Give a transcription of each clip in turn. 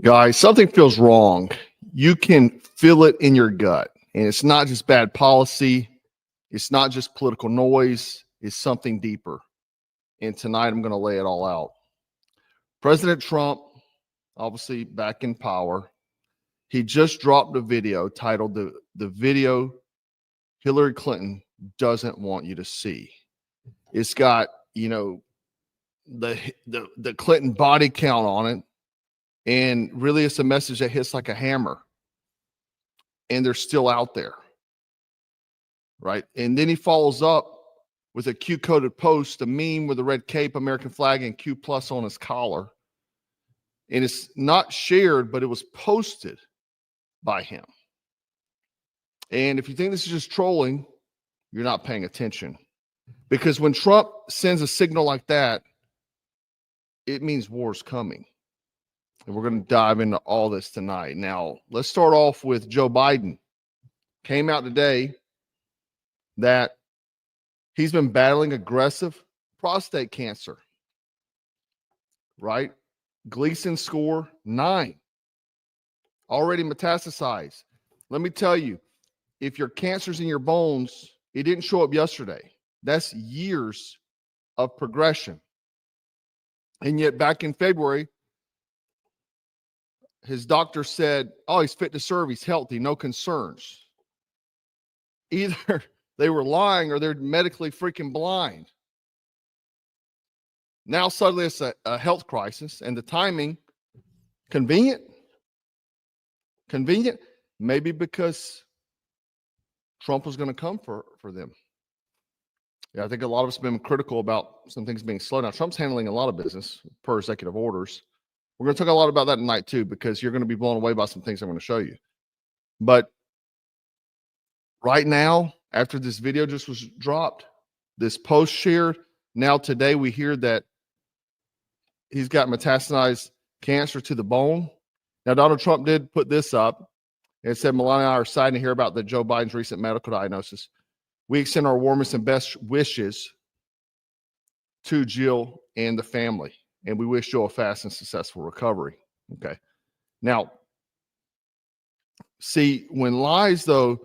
Guys, something feels wrong. You can feel it in your gut. And it's not just bad policy. It's not just political noise. It's something deeper. And tonight I'm going to lay it all out. President Trump, obviously back in power, he just dropped a video titled the video Hillary Clinton doesn't want you to see. It's got, the Clinton body count on it. And really, it's a message that hits like a hammer. And they're still out there. Right? And then he follows up with a Q-coded post, a meme with a red cape, American flag, and Q plus on his collar. And it's not shared, but it was posted by him. And if you think this is just trolling, you're not paying attention. Because when Trump sends a signal like that, it means war's coming. And we're going to dive into all this tonight. Now, let's start off with Joe Biden. Came out today that he's been battling aggressive prostate cancer. Right? Gleason score 9. Already metastasized. Let me tell you, if your cancer's in your bones, it didn't show up yesterday. That's years of progression. And yet back in February, his doctor said, oh, he's fit to serve. He's healthy. No concerns. Either they were lying or they're medically freaking blind. Now suddenly it's a health crisis, and the timing, convenient? Convenient? Maybe because Trump was going to come for them. Yeah, I think a lot of us have been critical about some things being slow. Now, Trump's handling a lot of business per executive orders. We're going to talk a lot about that tonight, too, because you're going to be blown away by some things I'm going to show you. But right now, after this video just was dropped, this post shared, now today we hear that he's got metastasized cancer to the bone. Now, Donald Trump did put this up. It said, Melania and I are excited to hear about the Joe Biden's recent medical diagnosis. We extend our warmest and best wishes to Jill and the family. And we wish Joe a fast and successful recovery. Okay. Now, see, when lies, though,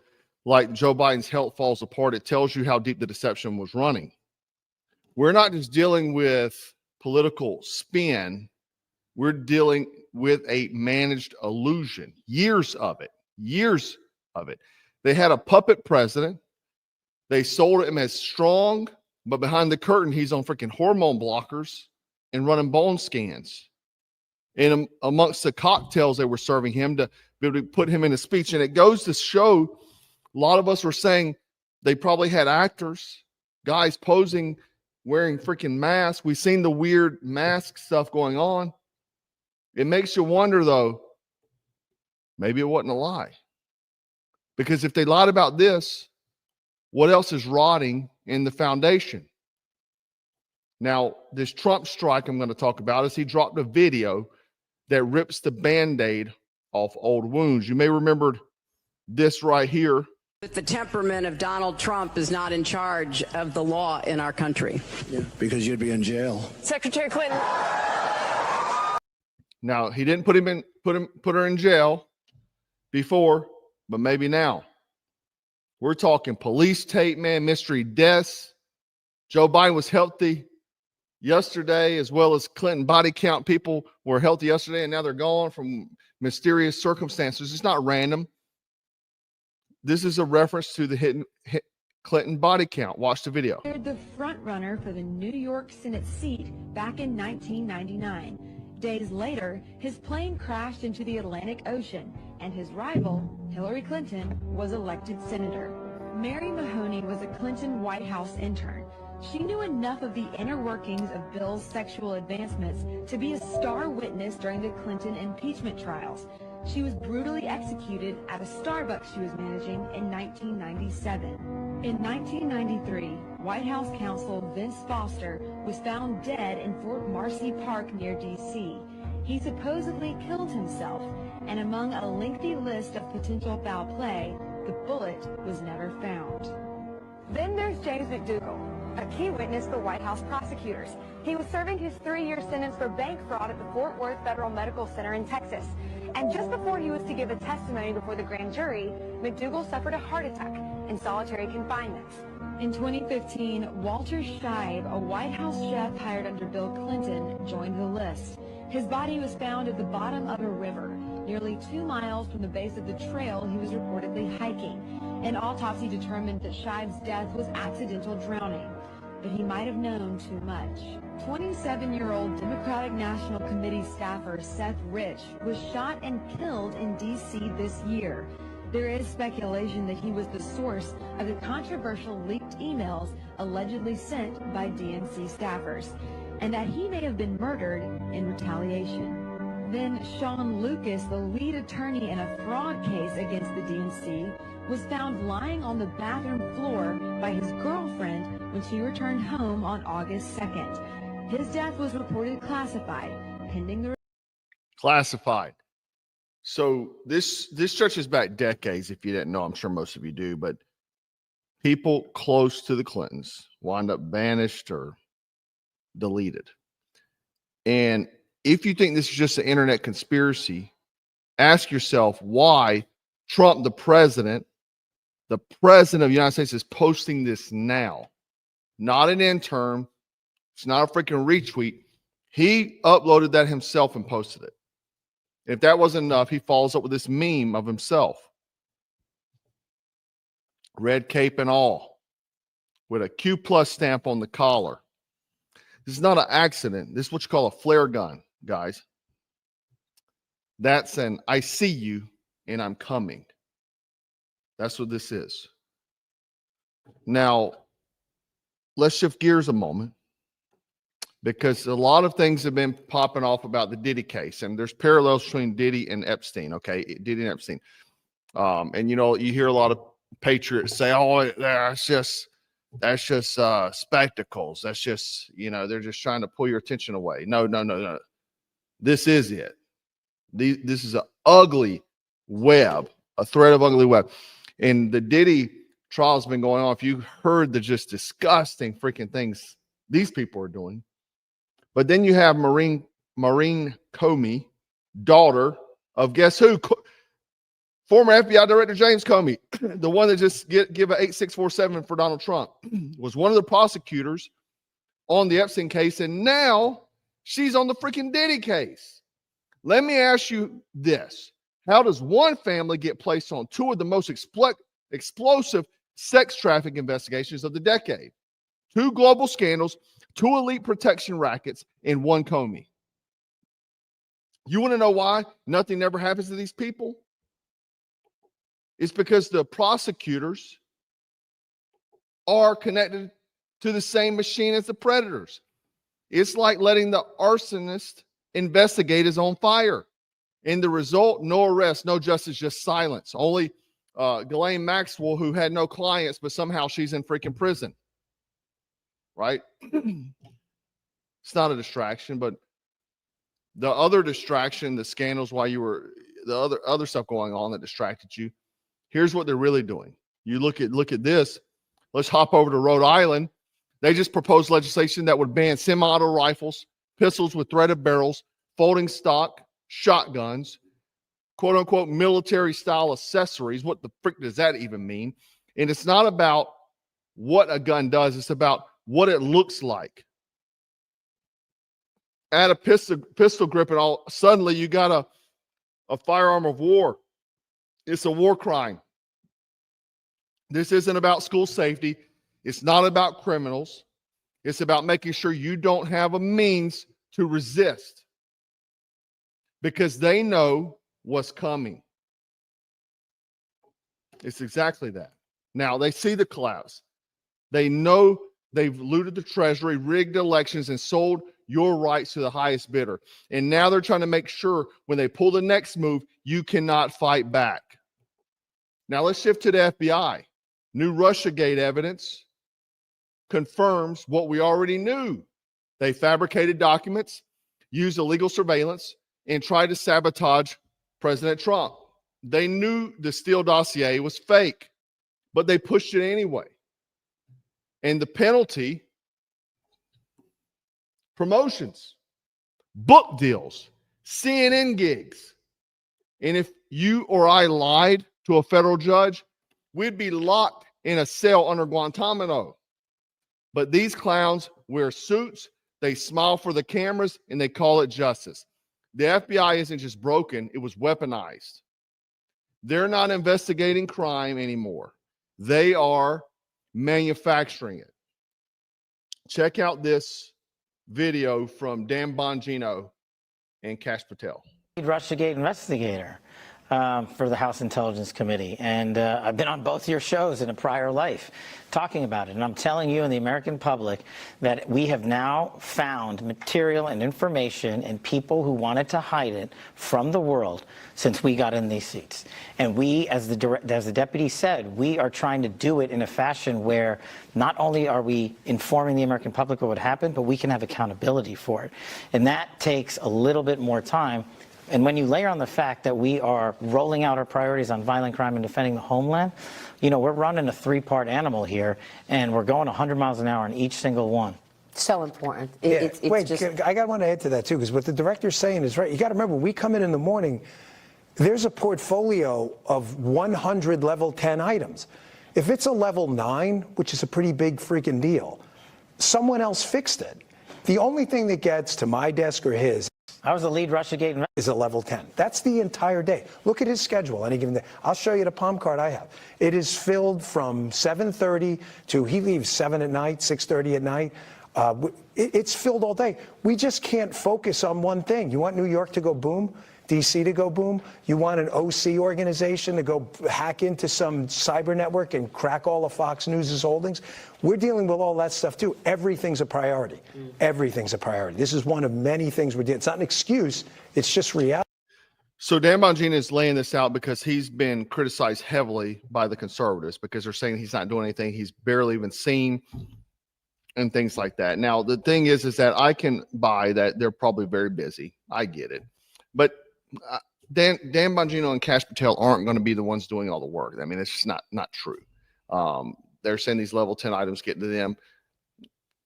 like Joe Biden's health falls apart, it tells you how deep the deception was running. We're not just dealing with political spin. We're dealing with a managed illusion. Years of it. Years of it. They had a puppet president. They sold him as strong, but behind the curtain, he's on freaking hormone blockers and running bone scans. And amongst the cocktails they were serving him to be able to put him in a speech. And it goes to show, a lot of us were saying they probably had actors, guys posing, wearing freaking masks. We've seen the weird mask stuff going on. It makes you wonder, though, maybe it wasn't a lie. Because if they lied about this, what else is rotting in the foundation? Now, this Trump strike I'm going to talk about is he dropped a video that rips the Band-Aid off old wounds. You may remember this right here. The temperament of Donald Trump is not in charge of the law in our country. Yeah, because you'd be in jail. Secretary Clinton. Now, he didn't put her in jail before, but maybe now. We're talking police tape, man, mystery deaths. Joe Biden was healthy yesterday, as well as Clinton body count. People were healthy yesterday, and now they're gone from mysterious circumstances. It's not random. This is a reference to the hidden Clinton body count. Watch the video. The front runner for the New York Senate seat back in 1999. Days later, his plane crashed into the Atlantic Ocean, and his rival, Hillary Clinton, was elected senator. Mary Mahoney was a Clinton White House intern. She knew enough of the inner workings of Bill's sexual advancements to be a star witness during the Clinton impeachment trials. She was brutally executed at a Starbucks she was managing in 1997. In 1993, White House counsel Vince Foster was found dead in Fort Marcy Park near D.C. He supposedly killed himself, and among a lengthy list of potential foul play, the bullet was never found. Then there's James McDougal. a key witness for White House prosecutors. He was serving his 3-year sentence for bank fraud at the Fort Worth Federal Medical Center in Texas. And just before he was to give a testimony before the grand jury, McDougal suffered a heart attack in solitary confinement. In 2015, Walter Scheib, a White House chef hired under Bill Clinton, joined the list. His body was found at the bottom of a river, nearly 2 miles from the base of the trail he was reportedly hiking. An autopsy determined that Scheib's death was accidental drowning, but he might have known too much. 27-year-old Democratic National Committee staffer Seth Rich was shot and killed in D.C. this year. There is speculation that he was the source of the controversial leaked emails allegedly sent by DNC staffers, and that he may have been murdered in retaliation. Then Sean Lucas, the lead attorney in a fraud case against the DNC, was found lying on the bathroom floor by his girlfriend when she returned home on August 2nd. His death was reported classified, pending the Classified. So this stretches back decades, if you didn't know. I'm sure most of you do, but people close to the Clintons wind up banished or deleted. And if you think this is just an internet conspiracy, ask yourself why Trump, the president of the United States, is posting this now. Not an interim. It's not a freaking retweet. He uploaded that himself and posted it. If that wasn't enough, he follows up with this meme of himself. Red cape and all, with a Q+ stamp on the collar. This is not an accident. This is what you call a flare gun, guys. That's an I see you and I'm coming. That's what this is. Now, let's shift gears a moment, because a lot of things have been popping off about the Diddy case, and there's parallels between Diddy and Epstein, okay? Diddy and Epstein. And, you know, you hear a lot of patriots say, oh, that's just spectacles. That's just, you know, they're just trying to pull your attention away. No. This is it. This is an ugly web, a thread of ugly web. And the Diddy trial has been going on. If you heard the just disgusting freaking things these people are doing. But then you have Maureen Comey, daughter of guess who? Former FBI Director James Comey, the one that just give an 8647 for Donald Trump, was one of the prosecutors on the Epstein case, and now she's on the freaking Diddy case. Let me ask you this. How does one family get placed on two of the most explosive sex trafficking investigations of the decade? 2 global scandals, 2 elite protection rackets, and 1 Comey. You want to know why nothing ever happens to these people? It's because the prosecutors are connected to the same machine as the predators. It's like letting the arsonist investigate his own fire. And the result, no arrest, no justice, just silence. Only Ghislaine Maxwell, who had no clients, but somehow she's in freaking prison. Right? It's not a distraction, but the other distraction, the scandals while you were, the other stuff going on that distracted you. Here's what they're really doing. You look at this. Let's hop over to Rhode Island. They just proposed legislation that would ban semi-auto rifles, pistols with threaded barrels, folding stock, shotguns, quote unquote military style accessories. What the frick does that even mean? And it's not about what a gun does. It's about what it looks like. Add a pistol grip and all suddenly you got a firearm of war. It's a war crime. This isn't about school safety. It's not about criminals. It's about making sure you don't have a means to resist, because they know what's coming. It's exactly that. Now they see the collapse. They know they've looted the treasury, rigged elections, and sold your rights to the highest bidder. And now they're trying to make sure when they pull the next move, you cannot fight back. Now let's shift to the FBI. New Russiagate evidence confirms what we already knew. They fabricated documents, used illegal surveillance, and tried to sabotage President Trump. They knew the Steele dossier was fake, but they pushed it anyway. And the penalty promotions, book deals, CNN gigs. And if you or I lied to a federal judge, we'd be locked in a cell under Guantanamo. But these clowns wear suits, they smile for the cameras, and they call it justice. The FBI isn't just broken, it was weaponized. They're not investigating crime anymore. They are manufacturing it. Check out this video from Dan Bongino and Kash Patel. Russiagate investigator for the House Intelligence Committee, and I've been on both your shows in a prior life talking about it, and I'm telling you and the American public that we have now found material and information and people who wanted to hide it from the world since we got in these seats. And we, as the deputy said, we are trying to do it in a fashion where not only are we informing the American public of what happened, but we can have accountability for it. And that takes a little bit more time. And when you layer on the fact that we are rolling out our priorities on violent crime and defending the homeland, you know, we're running a three-part animal here, and we're going 100 miles an hour on each single one. So important. Wait, I want to add to that, too, because what the director's saying is right. You got to remember, we come in the morning, there's a portfolio of 100 level 10 items. If it's a level 9, which is a pretty big freaking deal, someone else fixed it. The only thing that gets to my desk or his I was the lead Russiagate is a level 10. That's the entire day. Look at his schedule any given day. I'll show you the palm card I have. It is filled from 7:30 to he leaves 7 at night, 6:30 at night. It's filled all day. We just can't focus on one thing. You want New York to go boom? DC to go boom? You want an OC organization to go hack into some cyber network and crack all of Fox News' holdings? We're dealing with all that stuff too. Everything's a priority. Everything's a priority. This is one of many things we're doing. It's not an excuse. It's just reality. So Dan Bongino is laying this out because he's been criticized heavily by the conservatives because they're saying he's not doing anything. He's barely even seen and things like that. Now, the thing is that I can buy that they're probably very busy. I get it. But Dan Bongino and Kash Patel aren't going to be the ones doing all the work. I mean, it's just not true. They're saying these level 10 items get to them.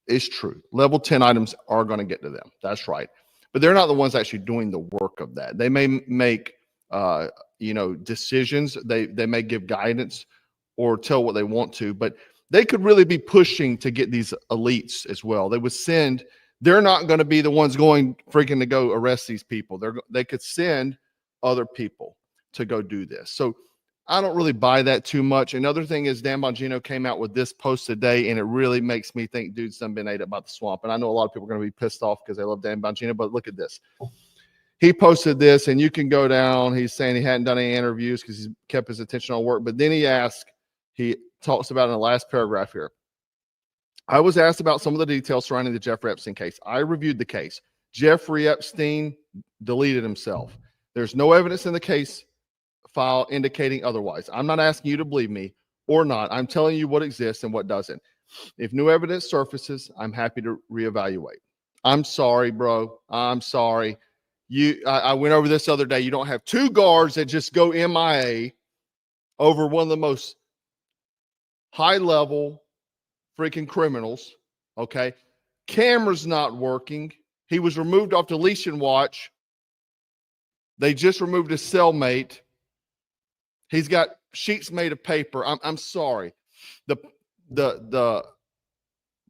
It's true. Level 10 items are going to get to them. That's right. But they're not the ones actually doing the work of that. They may make, decisions. They may give guidance or tell what they want to, but they could really be pushing to get these elites as well. They would send. They're not going to be the ones going freaking to go arrest these people. They could send other people to go do this. So I don't really buy that too much. Another thing is Dan Bongino came out with this post today, and it really makes me think dude's done been ate up by the swamp. And I know a lot of people are going to be pissed off because they love Dan Bongino, but look at this. He posted this, and you can go down. He's saying he hadn't done any interviews because he's kept his attention on work. But then he talks about in the last paragraph here. I was asked about some of the details surrounding the Jeffrey Epstein case. I reviewed the case. Jeffrey Epstein deleted himself. There's no evidence in the case file indicating otherwise. I'm not asking you to believe me or not. I'm telling you what exists and what doesn't. If new evidence surfaces, I'm happy to reevaluate. I'm sorry, bro. I'm sorry. I went over this other day. You don't have two guards that just go MIA over one of the most high-level freaking criminals, okay? Camera's not working. He was removed off deletion watch. They just removed his cellmate. He's got sheets made of paper. I'm sorry. The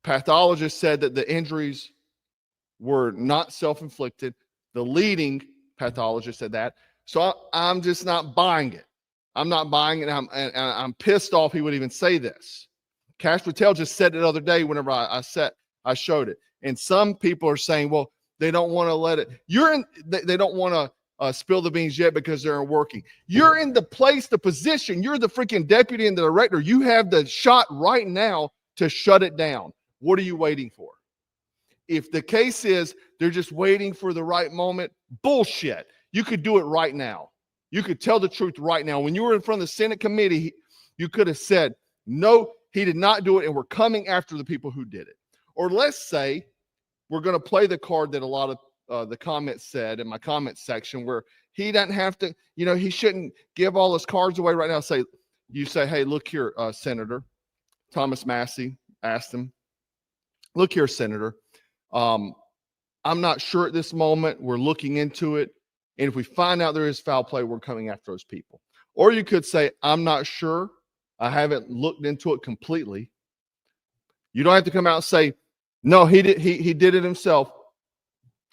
pathologist said that the injuries were not self-inflicted. The leading pathologist said that. So I'm just not buying it. I'm not buying it. And I'm pissed off he would even say this. Kash Patel just said it the other day whenever I showed it. And some people are saying, well, they don't want to let it. They don't want to spill the beans yet because they're working. You're in the position. You're the freaking deputy and the director. You have the shot right now to shut it down. What are you waiting for? If the case is they're just waiting for the right moment, bullshit. You could do it right now. You could tell the truth right now. When you were in front of the Senate committee, you could have said, no, he did not do it, and we're coming after the people who did it. Or let's say we're going to play the card that a lot of the comments said in my comments section where he doesn't have to, he shouldn't give all his cards away right now. You say, hey, look here, Senator. Thomas Massey asked him, look here, Senator. I'm not sure at this moment. We're looking into it. And if we find out there is foul play, we're coming after those people. Or you could say, I'm not sure. I haven't looked into it completely. You don't have to come out and say, no, he did it himself.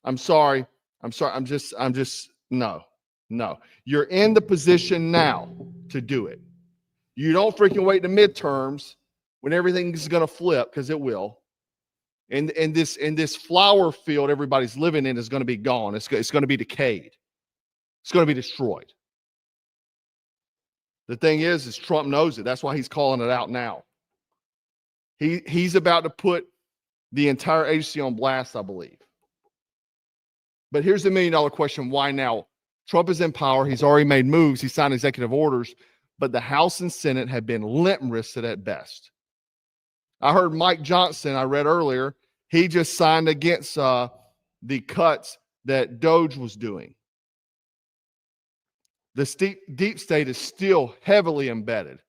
I'm sorry. I'm just, no. You're in the position now to do it. You don't freaking wait the midterms when everything's going to flip, because it will. And this flower field everybody's living in is going to be gone. It's going to be decayed. It's going to be destroyed. The thing is Trump knows it. That's why he's calling it out now. He's about to put the entire agency on blast, I believe. But here's the $1 million question. Why now? Trump is in power. He's already made moves. He signed executive orders, but the House and Senate have been limp-wristed at best. I heard Mike Johnson, I read earlier, he just signed against the cuts that Doge was doing. The deep state is still heavily embedded.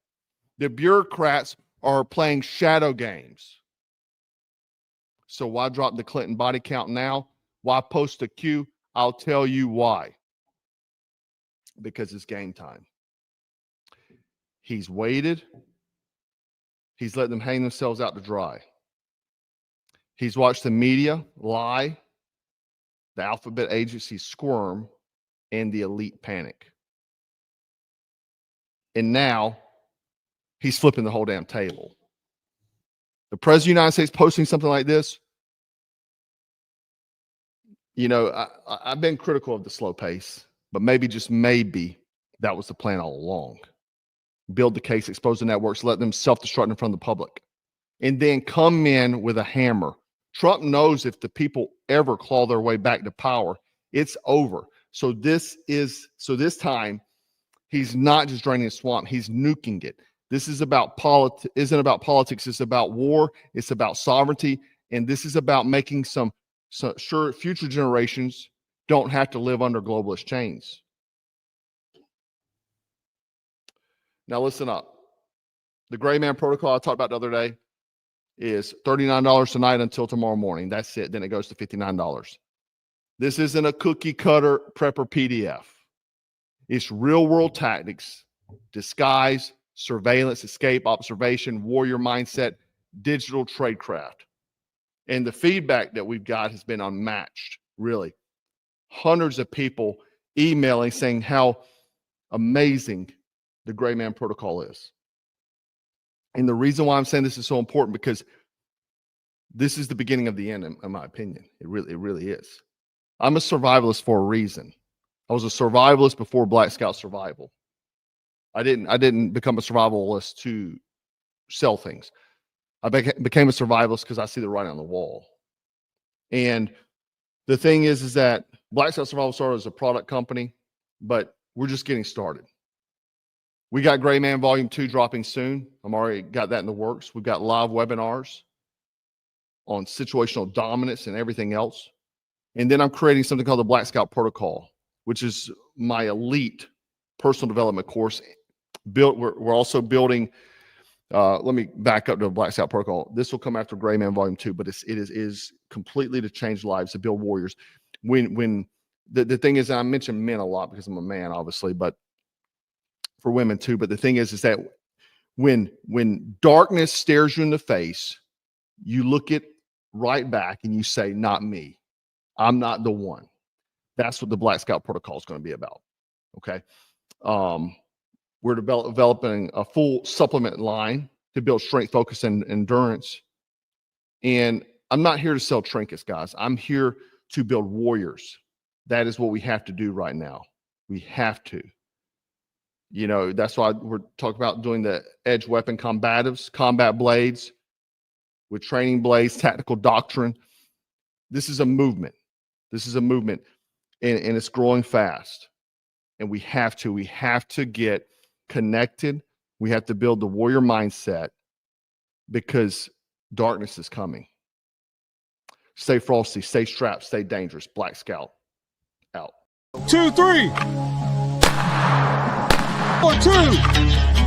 The bureaucrats are playing shadow games. So why drop the Clinton body count now? Why post a Q? I'll tell you why. Because it's game time. He's waited. He's let them hang themselves out to dry. He's watched the media lie, the alphabet agencies squirm, and the elite panic. And now he's flipping the whole damn table. The President of the United States posting something like this, you know, I've been critical of the slow pace, but maybe, just maybe, that was the plan all along. Build the case, expose the networks, let them self-destruct in front of the public, and then come in with a hammer. Trump knows if the people ever claw their way back to power, it's over. So this time, he's not just draining the swamp, he's nuking it. This is about isn't about politics, it's about war, it's about sovereignty, and this is about making so sure future generations don't have to live under globalist chains. Now listen up. The gray man protocol I talked about the other day is $39 tonight until tomorrow morning. That's it. Then it goes to $59. This isn't a cookie cutter prepper PDF. It's real world tactics, disguise, surveillance, escape, observation, warrior mindset, digital tradecraft. And the feedback that we've got has been unmatched, really. Hundreds of people emailing saying how amazing the gray man protocol is. And the reason why I'm saying this is so important, because this is the beginning of the end, in my opinion. It really is. I'm a survivalist for a reason. I was a survivalist before Black Scout Survival. I didn't become a survivalist to sell things. I became a survivalist because I see the writing on the wall. And the thing is that Black Scout Survival started as a product company, but we're just getting started. We got Gray Man Volume 2 dropping soon. I'm already got that in the works. We've got live webinars on situational dominance and everything else. And then I'm creating something called the Black Scout Protocol, which is my elite personal development course. We're also building, let me back up to the Black Scout Protocol. This will come after Gray Man Volume 2, but it is completely to change lives, to build warriors. When the thing is, I mention men a lot because I'm a man, obviously, but for women too. But the thing is that when darkness stares you in the face, you look it right back and you say, not me. I'm not the one. That's what the Black Scout Protocol is going to be about. Okay. We're developing a full supplement line to build strength, focus, and endurance. And I'm not here to sell trinkets, guys. I'm here to build warriors. That is what we have to do right now. We have to. You know, that's why we're talking about doing the edge weapon combatives, combat blades with training blades, tactical doctrine. This is a movement. This is a movement, and it's growing fast. And we have to get connected. We have to build the warrior mindset, because darkness is coming. Stay frosty, stay strapped, stay dangerous. Black Scout out. 2, 3. 4, 2.